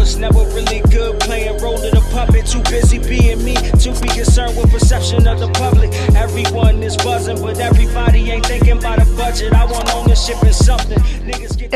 was never really good playing role of the puppet. Too busy being me to be concerned with perception of the public. Everyone is buzzing, but everybody ain't thinking about a budget. I want ownership in something. Niggas get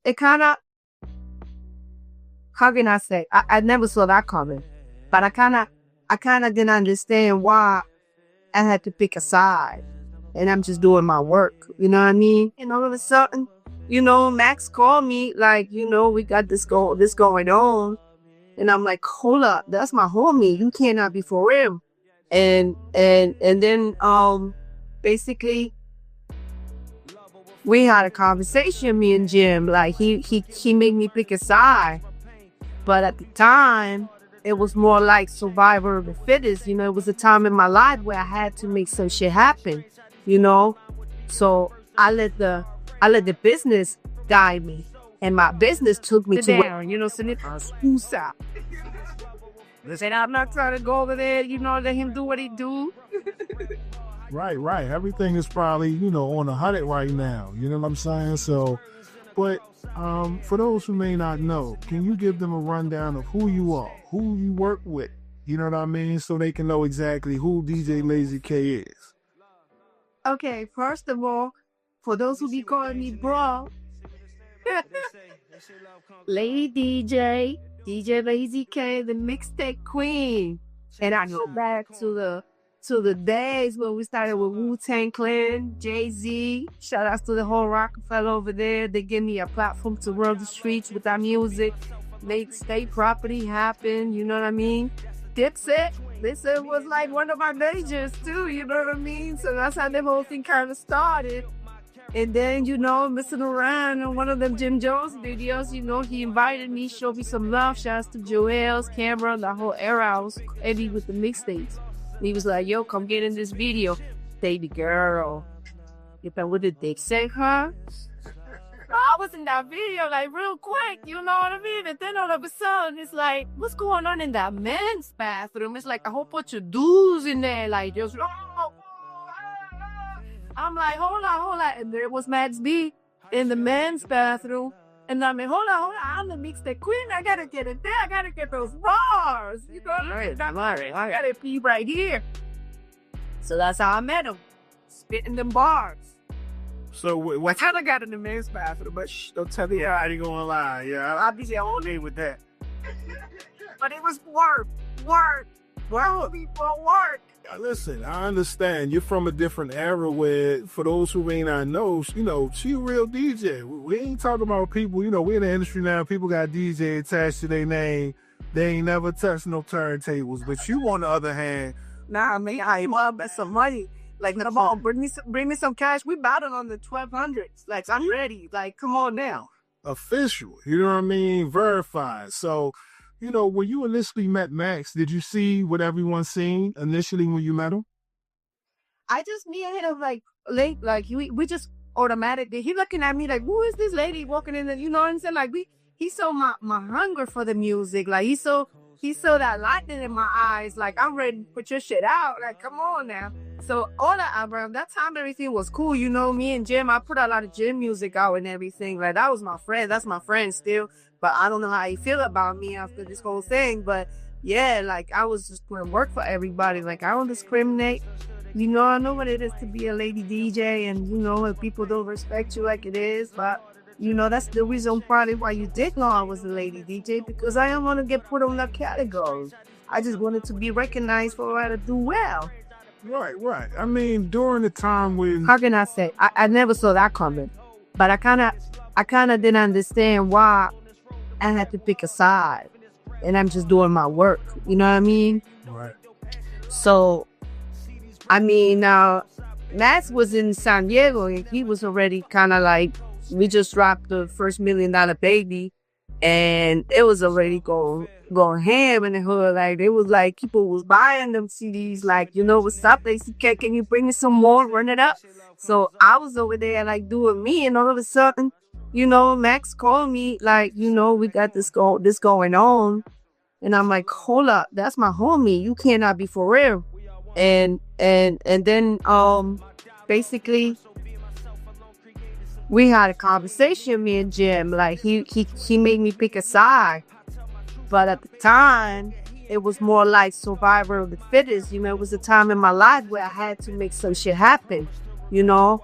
it kind of, how can I say? I never saw that coming, but I kind of didn't understand why I had to pick a side, and I'm just doing my work. You know what I mean? And all of a sudden, you know, Max called me like, you know, we got this going on, and I'm like, hold up, that's my homie. You cannot be for real. And then basically we had a conversation, me and Jim. Like he made me pick a side. But at the time, it was more like survivor of the fittest. You know, it was a time in my life where I had to make some shit happen, you know? So I let the business guide me. And my business took me to where, you know, who's out. And I'm not trying to go over there, you know, let him do what he do. Right. Everything is probably, you know, on 100 right now. You know what I'm saying? So, but for those who may not know, can you give them a rundown of who you are, who you work with? You know what I mean? So they can know exactly who DJ Lazy K is. Okay, first of all, for those who be calling me bro, Lady DJ Lazy K, the mixtape queen. And I go back to the days when we started with Wu-Tang Clan, Jay-Z. Shout outs to the whole Rockefeller over there. They give me a platform to run the streets with our music. Made state property happen, you know what I mean? Dipset was like one of my majors too, you know what I mean? So that's how the whole thing kind of started. And then, you know, messing around on one of them Jim Jones videos, you know, he invited me, showed me some love. Shouts to Joel's camera, the whole era. I was heavy with the mixtapes. He was like, yo, come get in this video. Baby girl. If I would have dick say her. I was in that video like real quick, you know what I mean? And then all of a sudden, it's like, what's going on in that men's bathroom? It's like a whole bunch of dudes in there, like just, I'm like, hold on. And there was Max B in the men's bathroom. And I'm like, hold on. I'm the mixtape queen. I gotta get it there. I gotta get those bars. You know what I mean? I gotta pee right here. So that's how I met him. Spitting them bars. So what time I got in the men's bathroom? But don't tell me I ain't gonna lie. Yeah, I'll be there all day with that. But it was work. Well, people work. Listen, I understand you're from a different era where, for those who may not know, you know, she a real DJ. We ain't talking about people, you know, we're in the industry now. People got DJ attached to their name. They ain't never touched no turntables. But you, on the other hand, nah, man, I ain't want some money. Like, come on, bring me some cash. We battled on the 1200s. Like, I'm ready. Like, come on now. Official, you know what I mean? Verified. So, you know, when you initially met Max, did you see what everyone seen initially when you met him? Me and him like late, like we just automatically, he looking at me like, who is this lady walking in the, you know what I'm saying? Like he saw my hunger for the music. Like he saw that lightning in my eyes. Like, I'm ready to put your shit out. Like, come on now. So all that time, everything was cool. You know, me and Jim, I put a lot of Jim music out and everything. Like, that was my friend. That's my friend still. But I don't know how he feel about me after this whole thing. But yeah, like, I was just going to work for everybody. Like, I don't discriminate. You know, I know what it is to be a lady DJ, and, you know, if people don't respect you like it is. But, you know, that's the reason probably why you did know I was a lady DJ, because I didn't want to get put on that category. I just wanted to be recognized for what I do well. Right. I mean, during the time when... How can I say? I never saw that coming. But I kind of didn't understand why I had to pick a side. And I'm just doing my work. You know what I mean? Right. So, I mean, Max was in San Diego, and he was already kind of like, we just dropped the first $1 Million Baby, and it was already going ham in the hood. Like, it was like people was buying them CDs, like, you know, what's up? They said, can you bring me some more? Run it up. So I was over there like doing me, and all of a sudden, you know, Max called me like, you know, we got this going on. And I'm like, hold up, that's my homie. You cannot be for real. And then basically we had a conversation, me and Jim. Like he made me pick a side. But at the time, it was more like survivor of the fittest. You know, it was a time in my life where I had to make some shit happen, you know?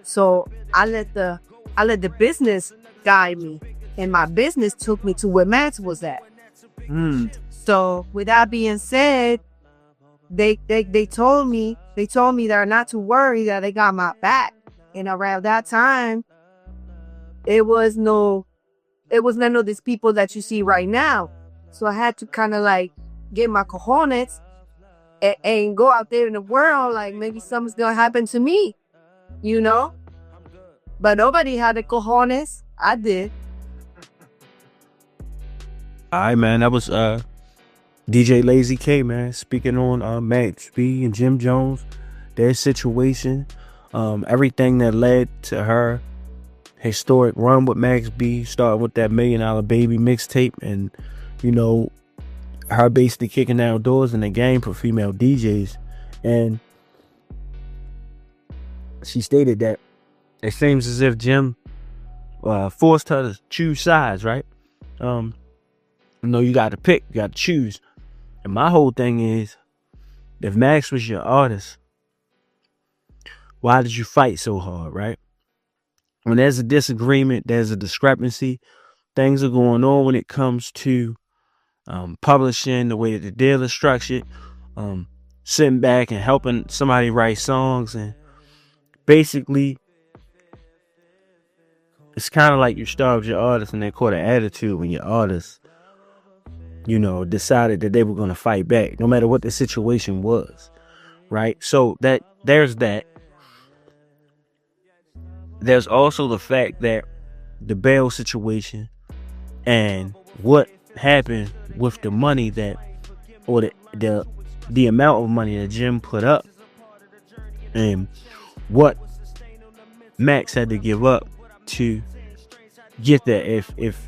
So I let the business guide me. And my business took me to where Max was at. So with that being said, they told me that not to worry, that they got my back. And around that time, it was none of these people that you see right now. So I had to kind of like get my cojones and go out there in the world, like maybe something's gonna happen to me, you know? But nobody had the cojones. I did. All right, man. That was DJ Lazy K, man, speaking on Max B and Jim Jones, their situation, everything that led to her historic run with Max B, starting with that $1 Million Baby mixtape, and you know, her basically kicking down doors in the game for female DJs. And she stated that it seems as if Jim forced her to choose sides, right? You know, you got to pick, you got to choose. And my whole thing is, if Max was your artist, why did you fight so hard, right? When there's a disagreement, there's a discrepancy, things are going on when it comes to publishing, the way that the deal is structured, sitting back and helping somebody write songs. And basically, it's kind of like you starved your artist and they caught an attitude when your artist, you know, decided that they were going to fight back no matter what the situation was, right? So there's that. There's also the fact that the bail situation and what happened with the money that, or the amount of money that Jim put up, and what Max had to give up to get that. If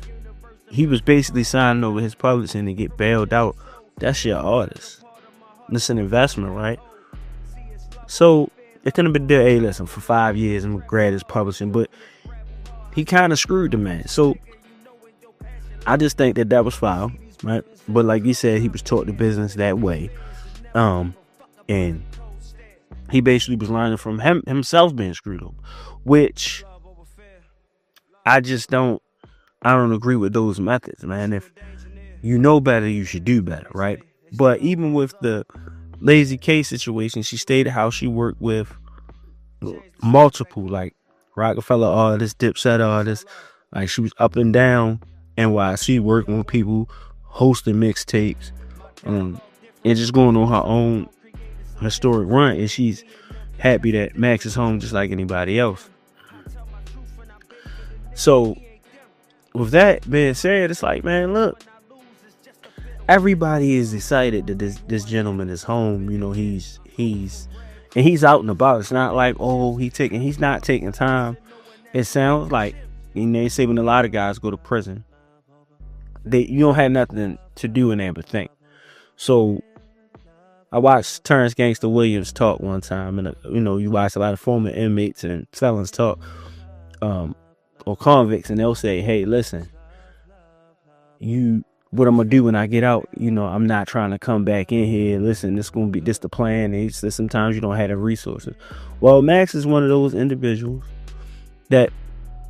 he was basically signing over his publishing to get bailed out, that's your artist. It's an investment, right? So it couldn't have been there, hey, listen, for 5 years I'm gonna grab his publishing, but he kind of screwed the man. So I just think that was foul, right? But like you said, he was taught the business that way, and he basically was learning from himself being screwed up, which I don't agree with those methods, man. If you know better, you should do better, right? But even with the Lazy K situation, she stated how she worked with multiple, like, Rockefeller artists, Dipset artists. Like, she was up and down NYC working with people, hosting mixtapes, and just going on her own historic run. And she's happy that Max is home just like anybody else. So with that being said, it's like, man, look, everybody is excited that this gentleman is home. You know, he's out and about. It's not like, oh, he's not taking time. It sounds like, they say when a lot of guys go to prison, you don't have nothing to do in there but think. So I watched Terrence Gangster Williams talk one time, and you watch a lot of former inmates and felons talk, or convicts, and they'll say, hey, listen, what I'm gonna do when I get out, I'm not trying to come back in here. Listen, this the plan. It's that sometimes you don't have the resources. Well, Max is one of those individuals that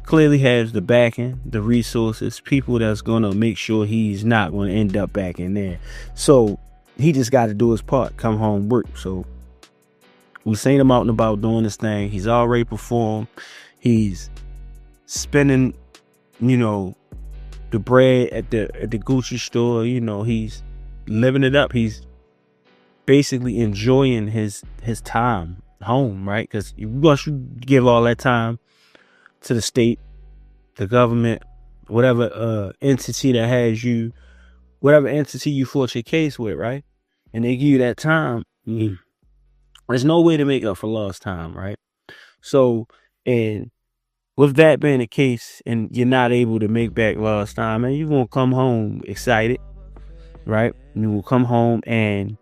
clearly has the backing, the resources, people that's gonna make sure he's not gonna end up back in there. So he just got to do his part, come home, work. So we've seen him out and about doing this thing. He's already performed. He's spending, the bread at the Gucci store. He's living it up. He's basically enjoying his time home, right? Because once you give all that time to the state, the government, whatever entity that has you, whatever entity you fought your case with, right? And they give you that time, there's no way to make up for lost time, right? So, and with that being the case, and you're not able to make back lost time, and you're going to come home excited, right? You will come home and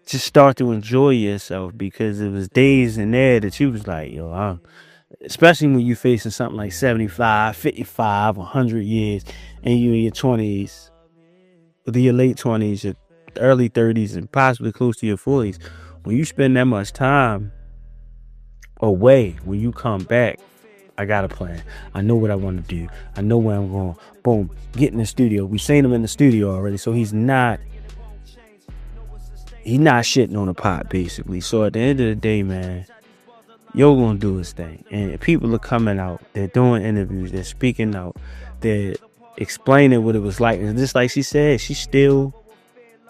just start to enjoy yourself, because it was days in there that you was like, yo, especially when you're facing something like 75, 55, 100 years, and you in your 20s, your late 20s, your early 30s, and possibly close to your 40s. When you spend that much time away, when you come back, I got a plan. I know what I want to do. I know where I'm going. Boom, get in the studio. We seen him in the studio already, so he's not shitting on the pot, basically. So at the end of the day, man, Yo gonna do his thing, and people are coming out. They're doing interviews. They're speaking out. They're explaining what it was like. And just like she said, she still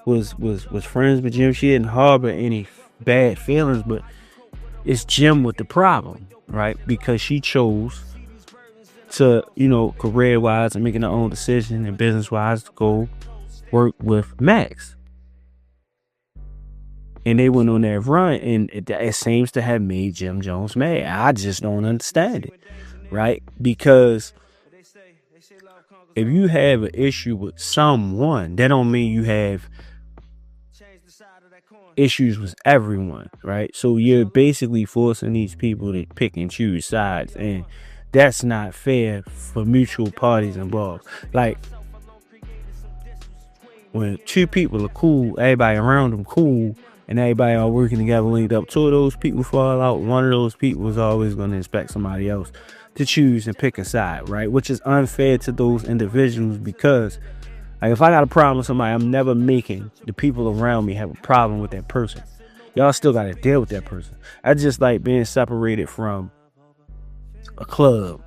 was friends with Jim. She didn't harbor any bad feelings, but it's Jim with the problem, right? Because she chose to, career wise and making her own decision and business wise to go work with Max. And they went on that run, and it seems to have made Jim Jones mad. I just don't understand it, right? Because if you have an issue with someone, that don't mean you have issues with everyone, right? So you're basically forcing these people to pick and choose sides, and that's not fair for mutual parties involved. Like, when two people are cool, everybody around them cool, and everybody all working together, linked up, two of those people fall out, one of those people is always going to expect somebody else to choose and pick a side, right? Which is unfair to those individuals, because like, if I got a problem with somebody, I'm never making the people around me have a problem with that person. Y'all still got to deal with that person. I just like being separated from a club,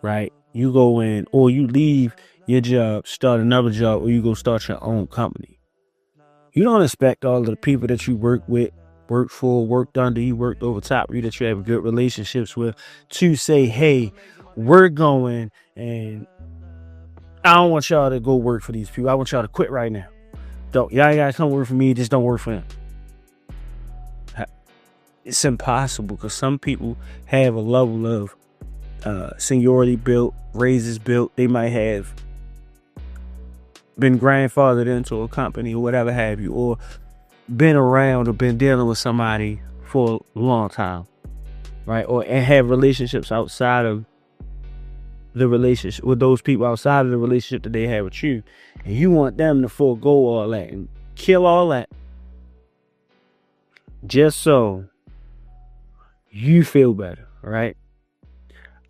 right? You go in, or you leave your job, start another job, or you go start your own company. You don't expect all of the people that you work with, worked for, worked under you, worked over top of you, that you have good relationships with, to say, hey, we're going, and I don't want y'all to go work for these people. I want y'all to quit right now. Y'all gotta come work for me, just don't work for them. It's impossible, because some people have a level of seniority built, raises built. They might have been grandfathered into a company or whatever have you, or been around or been dealing with somebody for a long time, right? And have relationships outside of the relationship with those people, outside of the relationship that they have with you, and you want them to forego all that and kill all that just so you feel better, right?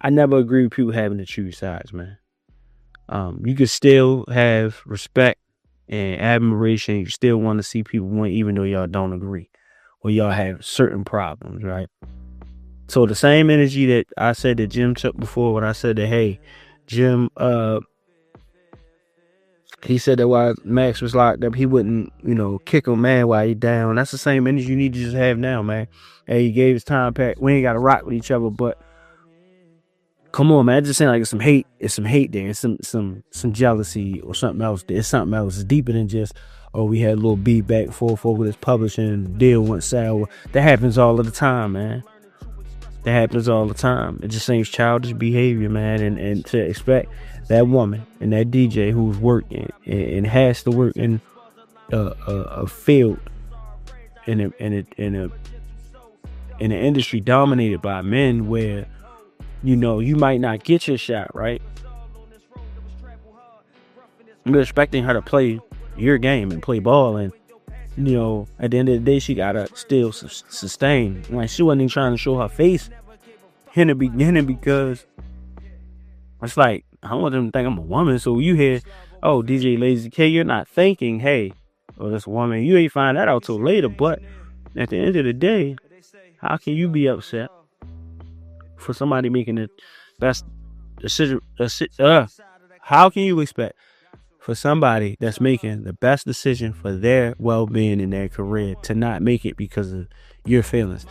I never agree with people having to choose sides, man. You can still have respect and admiration. You still want to see people win, even though y'all don't agree or y'all have certain problems, right? So the same energy that I said that Jim took before, when I said that, hey, Jim, he said that while Max was locked up, he wouldn't, kick him, man, while he down. That's the same energy you need to just have now, man. Hey, he gave his time back. We ain't got to rock with each other, but come on, man. It just seems like it's some hate. It's some hate there. It's some jealousy or something else. It's something else. It's deeper than just, we had a little beat back and forth over this publishing deal went sour. That happens all of the time, man. That happens all the time. It just seems childish behavior, man. And to expect that woman and that DJ who's working and has to work in a field in an industry dominated by men, where you might not get your shot, right? You're expecting her to play your game and play ball, and at the end of the day, she gotta still sustain. Like, she wasn't even trying to show her face in the beginning, because it's like, I don't want them to think I'm a woman. So you hear, oh, DJ Lazy K, you're not thinking, hey, this woman. You ain't find that out till later. But at the end of the day, how can you be upset for somebody making the best decision? How can you expect for somebody that's making the best decision for their well-being in their career to not make it because of your feelings?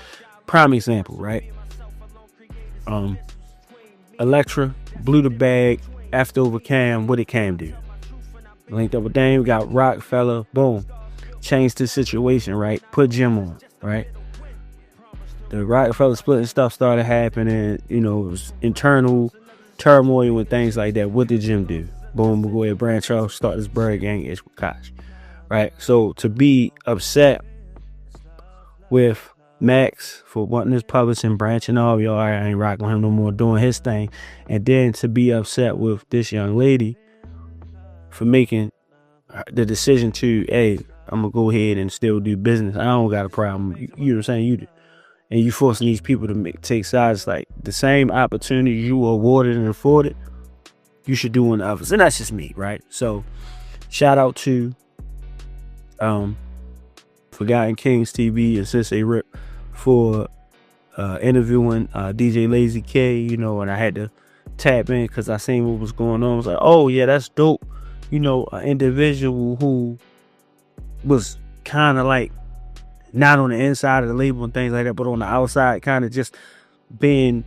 Prime example, right? Electra blew the bag after over Cam. What did Cam do? Linked up with Dame, got Rockefeller, boom, changed the situation, right? Put Jim on, right? The Rockefeller split and stuff started happening, it was internal turmoil and things like that. What did Jim do? Boom, we'll go ahead, branch off, start this bird gang with Koch, right? So to be upset with Max for wanting his publishing, branching off. Yo, I ain't rocking with him no more, doing his thing. And then to be upset with this young lady for making the decision to, hey, I'm gonna go ahead and still do business. I don't got a problem. You know what I'm saying? You do. And you forcing these people to take sides. Like the same opportunity you were awarded and afforded, you should do on others. And that's just me, right? So shout out to Forgotten Kings TV and Sensei Rip for interviewing DJ Lazy K, you know, and I had to tap in because I seen what was going on. I was like, oh yeah, that's dope. You know, an individual who was kind of like not on the inside of the label and things like that, but on the outside, kind of just being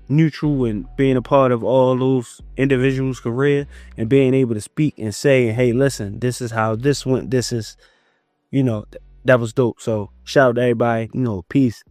neutral and being a part of all those individuals' career and being able to speak and say, hey, listen, this is how this went. This is, you know, that was dope. So shout out to everybody, you know, peace.